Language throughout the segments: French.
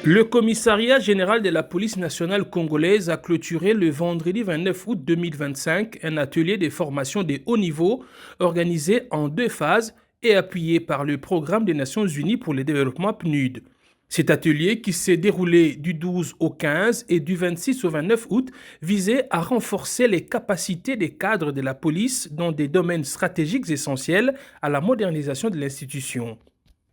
Le commissariat général de la police nationale congolaise a clôturé le vendredi 29 août 2025 un atelier de formation de haut niveau organisé en deux phases et appuyé par le Programme des Nations Unies pour le développement PNUD. Cet atelier, qui s'est déroulé du 12 au 15 et du 26 au 29 août, visait à renforcer les capacités des cadres de la police dans des domaines stratégiques essentiels à la modernisation de l'institution.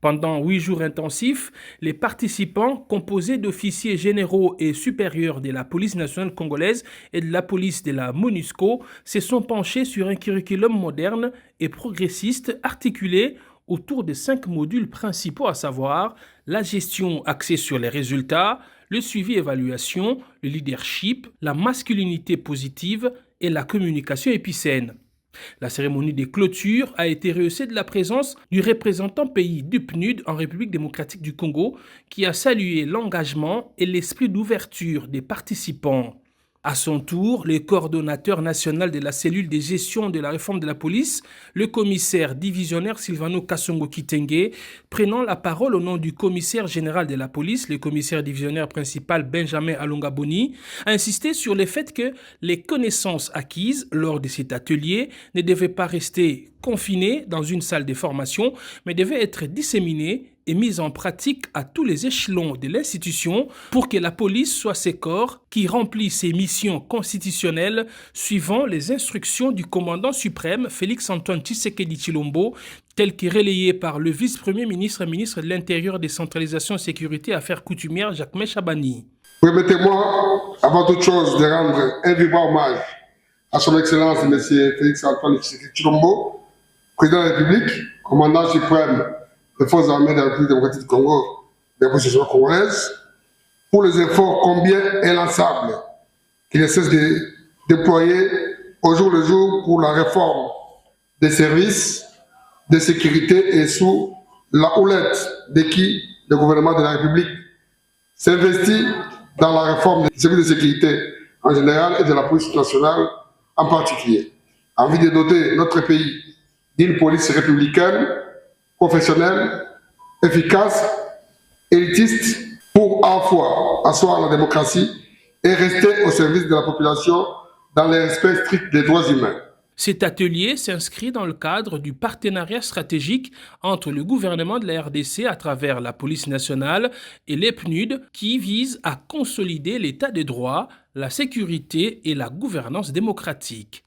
Pendant 8 jours intensifs, les participants, composés d'officiers généraux et supérieurs de la police nationale congolaise et de la police de la MONUSCO, se sont penchés sur un curriculum moderne et progressiste articulé autour de 5 modules principaux, à savoir la gestion axée sur les résultats, le suivi-évaluation, le leadership, la masculinité positive et la communication épicène. La cérémonie de clôture a été rehaussée de la présence du représentant pays du PNUD en République démocratique du Congo, qui a salué l'engagement et l'esprit d'ouverture des participants. À son tour, le coordonnateur national de la cellule de gestion de la réforme de la police, le commissaire divisionnaire Silvano Kasongo Kitenge, prenant la parole au nom du commissaire général de la police, le commissaire divisionnaire principal Benjamin Alonga Boni, a insisté sur le fait que les connaissances acquises lors de cet atelier ne devaient pas rester confinées dans une salle de formation, mais devaient être disséminées et mise en pratique à tous les échelons de l'institution pour que la police soit ce corps qui remplit ses missions constitutionnelles suivant les instructions du commandant suprême Félix-Antoine Tshisekedi Tshilombo, tel que relayé par le vice-premier ministre et ministre de l'Intérieur, Décentralisation, Sécurité et Affaires coutumières, Jacques Chabani. Permettez-moi, avant toute chose, de rendre un vibrant hommage à son Excellence M. Félix-Antoine Tshisekedi Tshilombo, président de la République, commandant suprême des forces armées de la République démocratique du Congo, des forces congolaises, pour les efforts combien inlassables qu'il ne cesse de déployer au jour le jour pour la réforme des services de sécurité et sous la houlette de qui le gouvernement de la République s'investit dans la réforme des services de sécurité en général et de la police nationale en particulier, en vue de doter notre pays d'une police républicaine professionnelle, efficace, élitiste, pour à la fois asseoir la démocratie et rester au service de la population dans le respect strict des droits humains. Cet atelier s'inscrit dans le cadre du partenariat stratégique entre le gouvernement de la RDC à travers la police nationale et les PNUD, qui vise à consolider l'état de droit, la sécurité et la gouvernance démocratique.